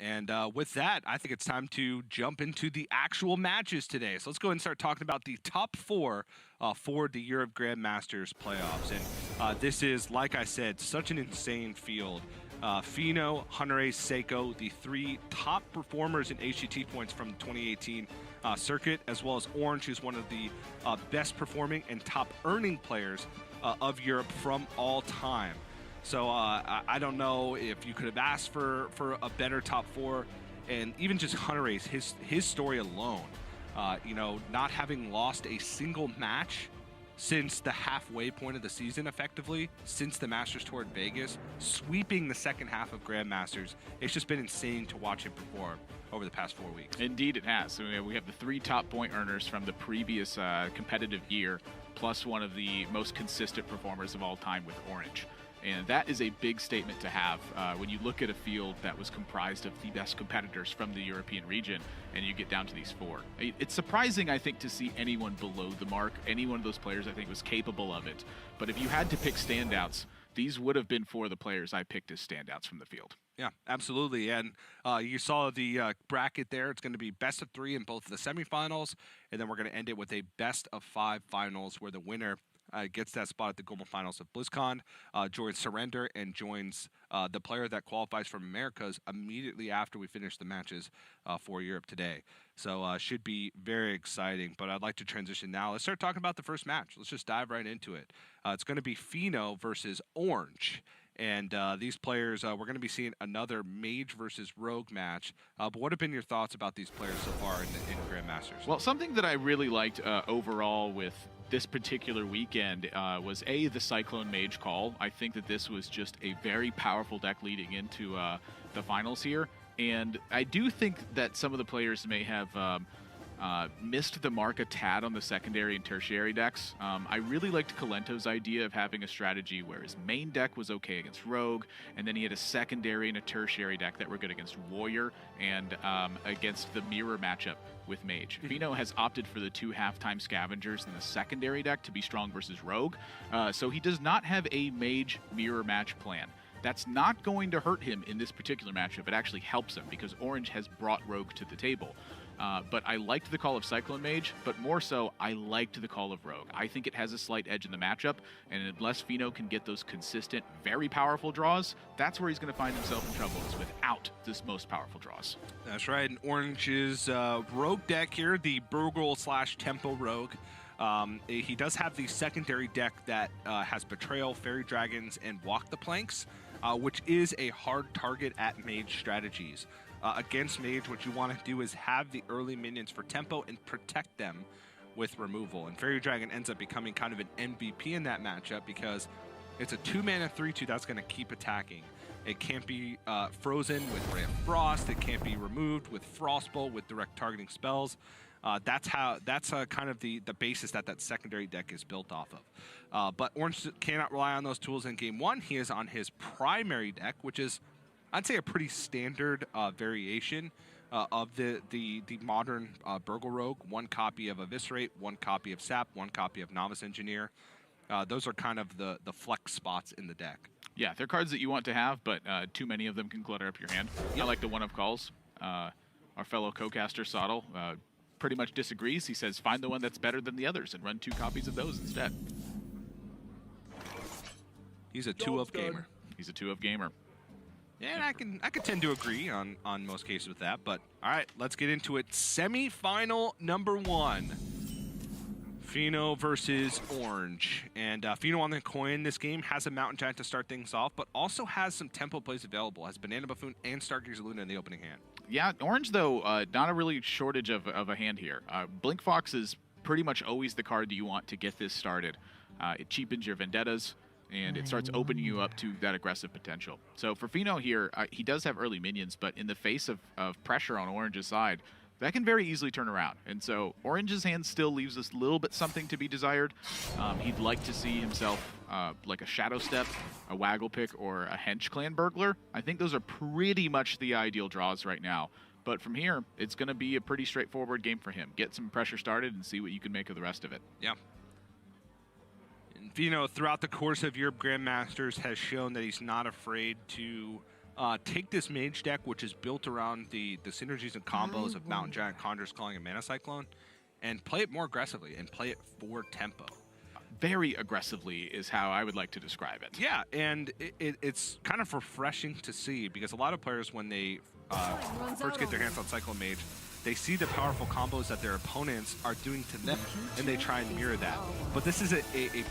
And with that, I think it's time to jump into the actual matches today. So let's go ahead and start talking about the top four for the Europe Grandmasters playoffs. And this is, like I said, such an insane field. Fino, Hunter-Reis, Seiko, the three top performers in HGT points from the 2018 circuit, as well as Orange, who's one of the best performing and top earning players of Europe from all time. So I don't know if you could have asked for a better top four, and even just Hunter-Reis, his story alone, not having lost a single match since the halfway point of the season, effectively, since the Masters Tour in Vegas, sweeping the second half of Grandmasters. It's just been insane to watch him perform over the past 4 weeks. Indeed it has. So we have the three top point earners from the previous competitive year, plus one of the most consistent performers of all time with Orange. And that is a big statement to have when you look at a field that was comprised of the best competitors from the European region, and you get down to these four. It's surprising, I think, to see anyone below the mark. Any one of those players, I think, was capable of it. But if you had to pick standouts, these would have been four of the players I picked as standouts from the field. Yeah, absolutely. And you saw the bracket there. It's going to be best of three in both of the semifinals, and then we're going to end it with a best of five finals where the winner gets that spot at the global finals of BlizzCon, joins Surrender, and joins the player that qualifies from Americas immediately after we finish the matches for Europe today. So should be very exciting. But I'd like to transition now. Let's start talking about the first match. Let's just dive right into it. It's going to be Fino versus Orange. And these players, we're going to be seeing another Mage versus Rogue match. But what have been your thoughts about these players so far in Grandmasters? Well, something that I really liked overall with this particular weekend was the Cyclone Mage call. I think that this was just a very powerful deck leading into the finals here. And I do think that some of the players may have missed the mark a tad on the secondary and tertiary decks. I really liked Kalento's idea of having a strategy where his main deck was okay against Rogue, and then he had a secondary and a tertiary deck that were good against Warrior and against the mirror matchup with Mage. Fino has opted for the two halftime scavengers in the secondary deck to be strong versus Rogue, so he does not have a Mage mirror match plan. That's not going to hurt him in this particular matchup. It actually helps him because Orange has brought Rogue to the table. But I liked the call of Cyclone Mage, but more so, I liked the call of Rogue. I think it has a slight edge in the matchup, and unless Fino can get those consistent, very powerful draws, that's where he's going to find himself in trouble, is without this most powerful draws. That's right, and Orange's Rogue deck here, the Burgle/Tempo Rogue. He does have the secondary deck that has Betrayal, Fairy Dragons, and Walk the Planks, which is a hard target at Mage strategies. Against Mage, what you want to do is have the early minions for tempo and protect them with removal. And Fairy Dragon ends up becoming kind of an MVP in that matchup because it's a 2-mana 3/2 that's going to keep attacking. It can't be frozen with Ray of Frost. It can't be removed with Frostbolt with direct targeting spells. That's kind of the basis that secondary deck is built off of. But Orange cannot rely on those tools in game one. He is on his primary deck, which is, I'd say, a pretty standard variation of the modern Burgle Rogue. One copy of Eviscerate, one copy of Sap, one copy of Novice Engineer. Those are kind of the flex spots in the deck. Yeah, they're cards that you want to have, but too many of them can clutter up your hand. Yep. I like the one of calls. Our fellow co-caster, Sottle, pretty much disagrees. He says, find the one that's better than the others and run 2 copies of those instead. He's a 2-of gamer. He's a 2-of gamer. Yeah, and I could tend to agree on most cases with that. But all right, let's get into it. Semi-final number 1. Fino versus Orange. And Fino on the coin this game has a Mountain Giant to start things off, but also has some tempo plays available. Has Banana Buffoon and Stargazer Luna in the opening hand. Yeah, Orange, though, not a really shortage of a hand here. Blink Fox is pretty much always the card that you want to get this started. It cheapens your Vendettas, and it starts opening you up to that aggressive potential. So for Fino here, he does have early minions, but in the face of pressure on Orange's side, that can very easily turn around. And so Orange's hand still leaves us a little bit something to be desired. He'd like to see himself like a Shadow Step, a Waggle Pick, or a Hench Clan Burglar. I think those are pretty much the ideal draws right now. But from here, it's going to be a pretty straightforward game for him. Get some pressure started and see what you can make of the rest of it. Yeah. And Fino, throughout the course of Europe Grandmasters, has shown that he's not afraid to take this mage deck, which is built around the synergies and combos of Mountain Giant, Conjurer's Calling, and Mana Cyclone, and play it more aggressively and play it for tempo. Very aggressively is how I would like to describe it. Yeah, and it's kind of refreshing to see, because a lot of players, when they first get their hands on Cyclone Mage, they see the powerful combos that their opponents are doing to them, and they try and mirror that. But this is a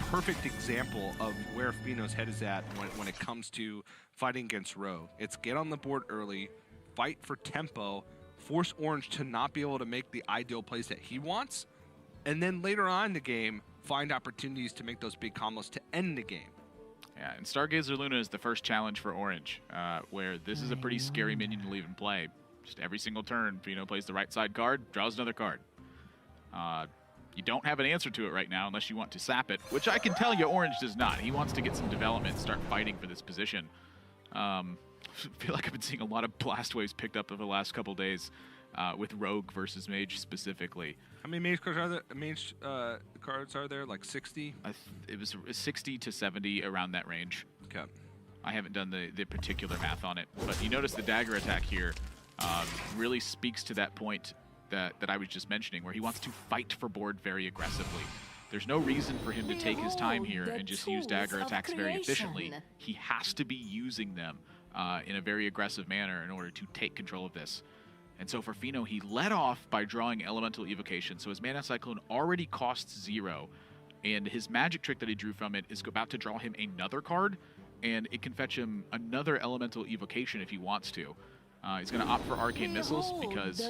perfect example of where Fino's head is at when it comes to fighting against Rogue. It's get on the board early, fight for tempo, force Orange to not be able to make the ideal plays that he wants, and then later on in the game, find opportunities to make those big combos to end the game. Yeah, and Stargazer Luna is the first challenge for Orange, where this is a pretty scary minion to leave in play. Just every single turn, Fino plays the right side card, draws another card. You don't have an answer to it right now unless you want to sap it, which I can tell you Orange does not. He wants to get some development, start fighting for this position. I feel like I've been seeing a lot of Blast Waves picked up over the last couple days with Rogue versus Mage specifically. How many Mage cards are there? Mage cards are there? Like 60? It was 60 to 70, around that range. Okay. I haven't done the particular math on it, but you notice the dagger attack here really speaks to that point that I was just mentioning, where he wants to fight for board very aggressively. There's no reason for him to take his time here and just use dagger attacks very efficiently. He has to be using them in a very aggressive manner in order to take control of this. And so for Fino, he led off by drawing Elemental Evocation, so his Mana Cyclone already costs 0, and his magic trick that he drew from it is about to draw him another card, and it can fetch him another Elemental Evocation if he wants to. He's going to opt for Arcane Missiles because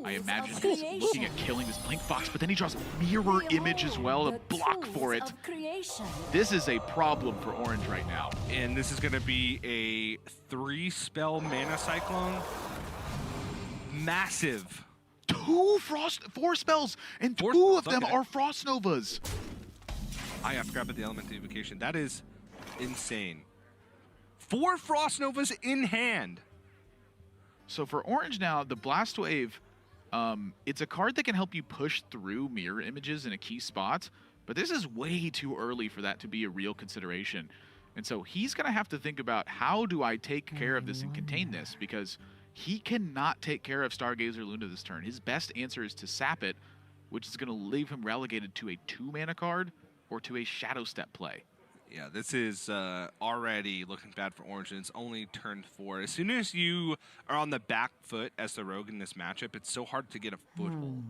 I imagine he's looking at killing this Blink Fox, but then he draws Mirror Image as well to block for it. This is a problem for Orange right now. And this is going to be a 3-spell Mana Cyclone. Massive. 4 spells, and 2 of them are Frost Novas. I forgot about the Elemental Evocation. That is insane. 4 Frost Novas in hand. So for Orange now, the Blast Wave, it's a card that can help you push through mirror images in a key spot, but this is way too early for that to be a real consideration. And so he's going to have to think about, how do I take care of this and contain this? Because he cannot take care of Stargazer Luna this turn. His best answer is to sap it, which is going to leave him relegated to a 2-mana card or to a Shadow Step play. Yeah, this is already looking bad for Orange, and it's only turn 4. As soon as you are on the back foot as the Rogue in this matchup, it's so hard to get a foothold.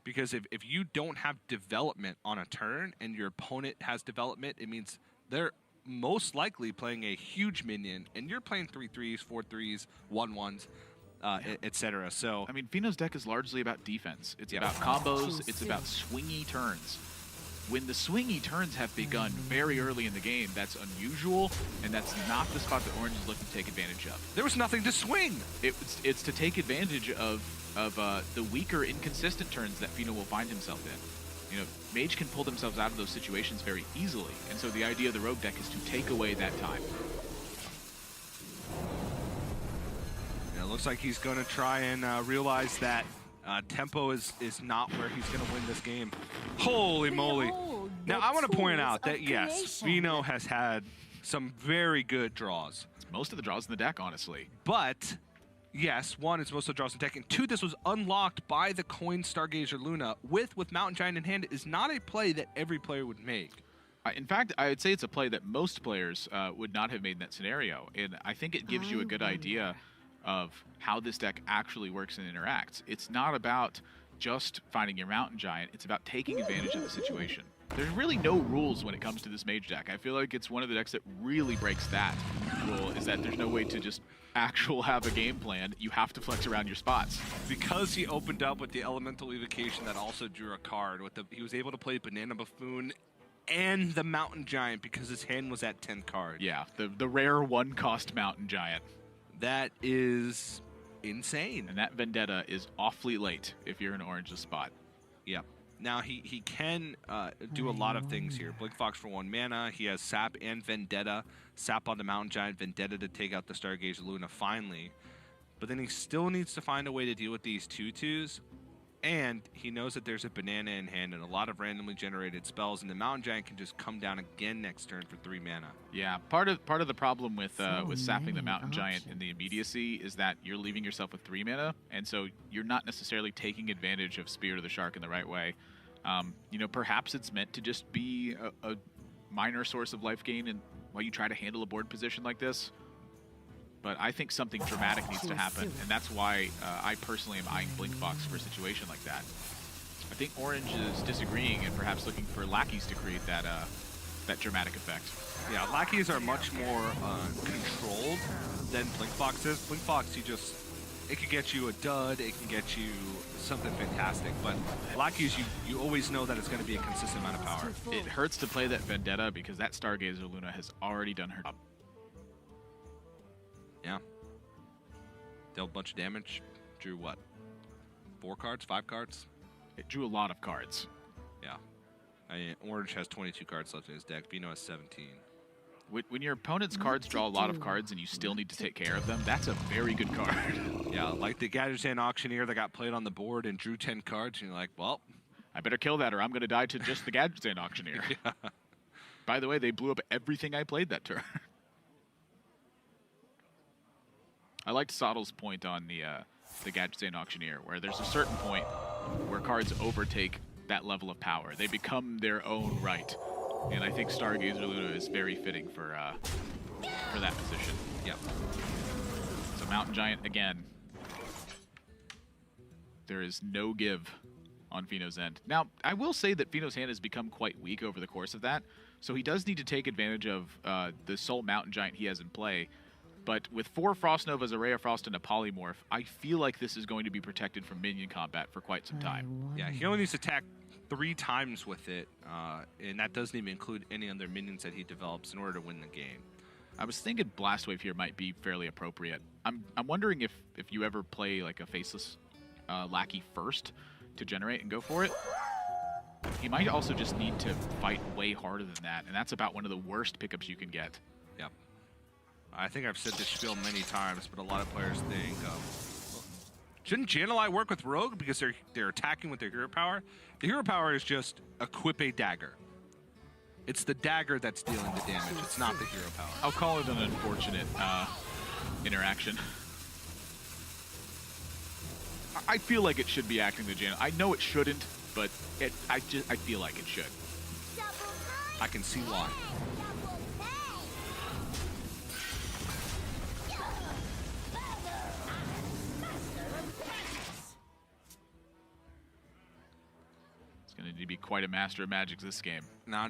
Because if you don't have development on a turn and your opponent has development, it means they're most likely playing a huge minion, and you're playing 3/3s, 4/3s, 1/1s, etc. So I mean, Fino's deck is largely about defense. It's about combos. It's about swingy turns. When the swingy turns have begun very early in the game, that's unusual, and that's not the spot that Orange is looking to take advantage of. There was nothing to swing. It's to take advantage of the weaker, inconsistent turns that Fino will find himself in. You know, Mage can pull themselves out of those situations very easily, and so the idea of the Rogue deck is to take away that time. Yeah, it looks like he's going to try and realize that tempo is not where he's going to win this game. Holy moly. Now, I want to point out that, yes, Fino has had some very good draws. It's most of the draws in the deck, honestly. But, yes, 1, it's most of the draws in the deck, and 2, this was unlocked by the coin Stargazer Luna with Mountain Giant in hand. It is not a play that every player would make. In fact, I would say it's a play that most players would not have made in that scenario, and I think it gives you a good idea of how this deck actually works and interacts. It's not about just finding your Mountain Giant, it's about taking advantage of the situation. There's really no rules when it comes to this Mage deck. I feel like it's one of the decks that really breaks that rule, is that there's no way to just have a game plan. You have to flex around your spots. Because he opened up with the Elemental Evocation that also drew a card, he was able to play Banana Buffoon and the Mountain Giant because his hand was at 10 cards. Yeah, the rare 1-cost Mountain Giant. That is insane. And that Vendetta is awfully late if you're in Orange's spot. Yep. Now, he can do a lot of things here. Blink Fox for 1 mana. He has Sap and Vendetta. Sap on the Mountain Giant, Vendetta to take out the Stargazer Luna finally. But then he still needs to find a way to deal with these 2/2s. And he knows that there's a banana in hand and a lot of randomly generated spells, and the Mountain Giant can just come down again next turn for 3 mana. Yeah, part of the problem with sapping the Mountain Giant in the immediacy is that you're leaving yourself with 3 mana, and so you're not necessarily taking advantage of Spirit of the Shark in the right way. You know, perhaps it's meant to just be a minor source of life gain and while you try to handle a board position like this. But I think something dramatic needs to happen, and that's why I personally am eyeing Blinkfox for a situation like that. I think Orange is disagreeing and perhaps looking for lackeys to create that that dramatic effect. Yeah, lackeys are much more controlled than Blinkfox is. Blinkfox, it can get you a dud, it can get you something fantastic, but lackeys, you always know that it's going to be a consistent amount of power. It hurts to play that Vendetta because that Stargazer Luna has already done her job. Yeah. Dealt a bunch of damage. Drew what? 4 cards? 5 cards? It drew a lot of cards. Yeah. I mean, Orange has 22 cards left in his deck. Vino has 17. When your opponent's cards draw a lot of cards and you still need to take care of them, that's a very good card. Yeah, like the Gadgetzan Auctioneer that got played on the board and drew 10 cards, and you're like, well, I better kill that or I'm going to die to just the Gadgetzan Auctioneer. Yeah. By the way, they blew up everything I played that turn. I liked Sottle's point on the Gadgetzan Auctioneer, where there's a certain point where cards overtake that level of power. They become their own right. And I think Stargazer Luna is very fitting for that position. Yep. So Mountain Giant, again, there is no give on Fino's end. Now, I will say that Fino's hand has become quite weak over the course of that, so he does need to take advantage of the sole Mountain Giant he has in play. But with 4 Frost Novas, a Ray of Frost, and a Polymorph, I feel like this is going to be protected from minion combat for quite some time. Yeah, he only needs to attack 3 times with it, and that doesn't even include any other minions that he develops in order to win the game. I was thinking Blast Wave here might be fairly appropriate. I'm wondering if you ever play like a Faceless Lackey first to generate and go for it. He might also just need to fight way harder than that, and that's about one of the worst pickups you can get. Yep. I think I've said this spiel many times, but a lot of players think, shouldn't Jan'alai work with Rogue because they're attacking with their hero power? The hero power is just equip a dagger. It's the dagger that's dealing the damage. It's not the hero power. I'll call it an unfortunate interaction. I feel like it should be acting the Jan'alai. I know it shouldn't, but I feel like it should. I can see why. Going to be quite a master of magic this game. Now,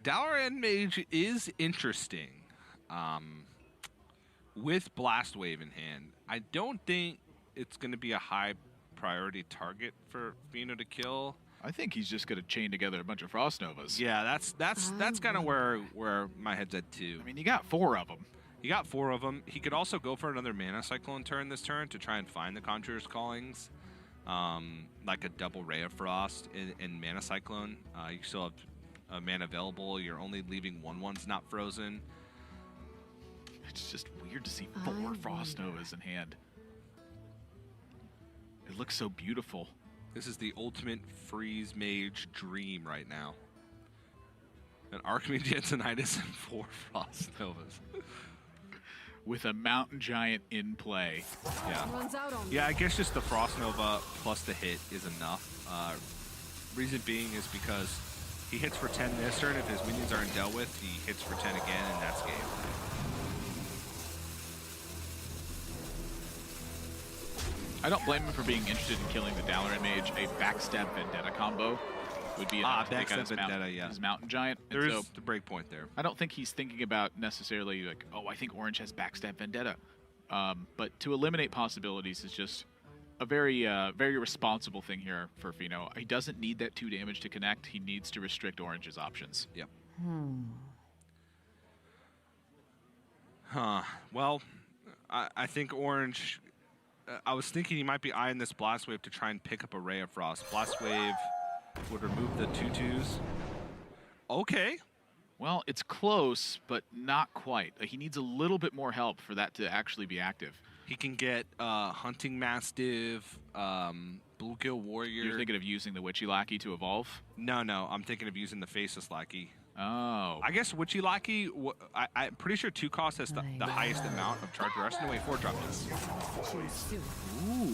Dalaran Mage is interesting with Blast Wave in hand. I don't think it's going to be a high priority target for Fino to kill. I think he's just going to chain together a bunch of Frost Novas. Yeah, that's kind of where my head's at too. I mean, you got 4 of them. He got 4 of them. He could also go for another Mana Cyclone turn this turn to try and find the Conjurer's Callings. Like a double Ray of Frost in Mana Cyclone. You still have a mana available. You're only leaving 1/1s not frozen. It's just weird to see 4 Frost Novas in hand. It looks so beautiful. This is the ultimate Freeze Mage dream right now. An Archmage Jansenitis and 4 Frost Novas. With a Mountain Giant in play. Yeah. Yeah, I guess just the Frost Nova plus the hit is enough. Reason being is because he hits for 10 this turn. If his minions aren't dealt with, he hits for 10 again, and that's game. I don't blame him for being interested in killing the Dalaran Mage. A Backstab Vendetta combo would be enough to take out his Mountain Giant. There is the break point there. I don't think he's thinking about necessarily like, oh, I think Orange has Backstab Vendetta. But to eliminate possibilities is just a very responsible thing here for Fino. He doesn't need that 2 damage to connect. He needs to restrict Orange's options. Yep. Huh. Well, I think Orange... I was thinking he might be eyeing this Blast Wave to try and pick up a Ray of Frost. Blast Wave would remove the 2/2s. Okay. Well, it's close, but not quite. He needs a little bit more help for that to actually be active. He can get Hunting Mastiff, Bluegill Warrior. You're thinking of using the Witchy Lackey to evolve? No, I'm thinking of using the Faceless Lackey. Oh. I guess Witchy Lackey, I'm pretty sure 2 cost has the highest amount of charge rest. No, wait, 4 drop does. Ooh.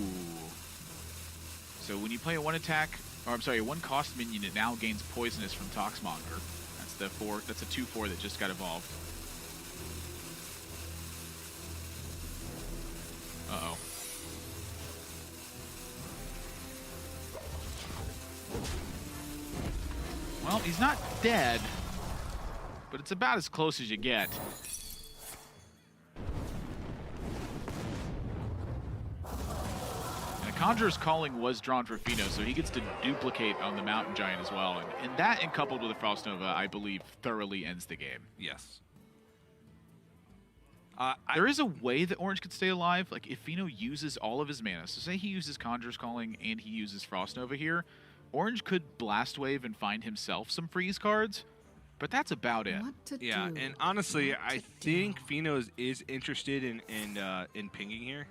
So when you play a 1 attack, or I'm sorry, a 1 cost minion, it now gains Poisonous from Toxmonger. That's the 4. That's a 2/4 that just got evolved. Uh-oh. Well, he's not dead, but it's about as close as you get. And a Conjurer's Calling was drawn for Fino, so he gets to duplicate on the Mountain Giant as well. And that, and coupled with a Frost Nova, I believe thoroughly ends the game. Yes. There is a way that Orange could stay alive. Like, if Fino uses all of his mana, so say he uses Conjurer's Calling and he uses Frost Nova here, Orange could Blast Wave and find himself some freeze cards, but that's about it. Yeah, and honestly, I think Fino is interested in pinging here.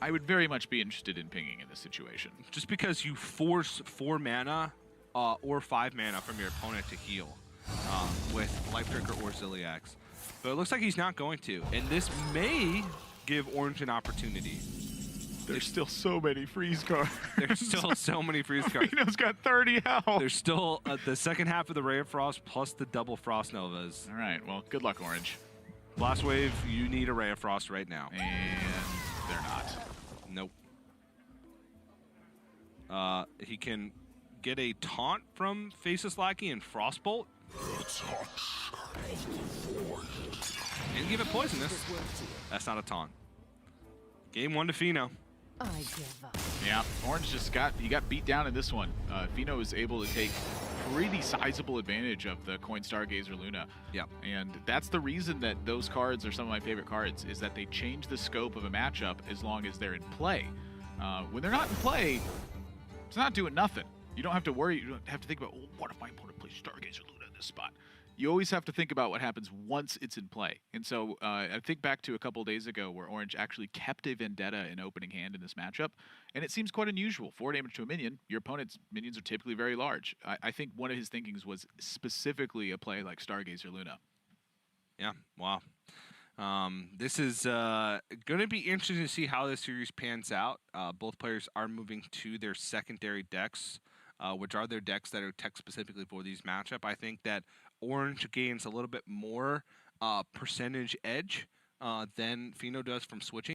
I would very much be interested in pinging in this situation. Just because you force 4 mana or 5 mana from your opponent to heal with Life Drinker or Ziliax. But it looks like he's not going to, and this may give Orange an opportunity. There's still so many freeze cards. There's still so many freeze cards. Fino's got 30 health. There's still the second half of the Ray of Frost plus the double Frost Novas. All right, well, good luck, Orange. Blast Wave, you need a Ray of Frost right now. And they're not. Nope. He can get a taunt from Faceless Lackey and Frostbolt. And give it Poisonous. That's not a taunt. Game 1 to Fino. I give up. Yeah, Orange just got beat down in this one. Fino was able to take pretty sizable advantage of the Coin Stargazer Luna. Yep. And that's the reason that those cards are some of my favorite cards, is that they change the scope of a matchup as long as they're in play. When they're not in play, it's not doing nothing. You don't have to worry. You don't have to think about, oh, what if my opponent plays Stargazer Luna in this spot? You always have to think about what happens once it's in play. And so I think back to a couple of days ago where Orange actually kept a Vendetta in opening hand in this matchup, and it seems quite unusual. 4 damage to a minion. Your opponent's minions are typically very large. I think one of his thinkings was specifically a play like Stargazer Luna. Yeah, wow. This is going to be interesting to see how this series pans out. Both players are moving to their secondary decks, which are their decks that are tech specifically for these matchup. I think that Orange gains a little bit more percentage edge than Fino does from switching.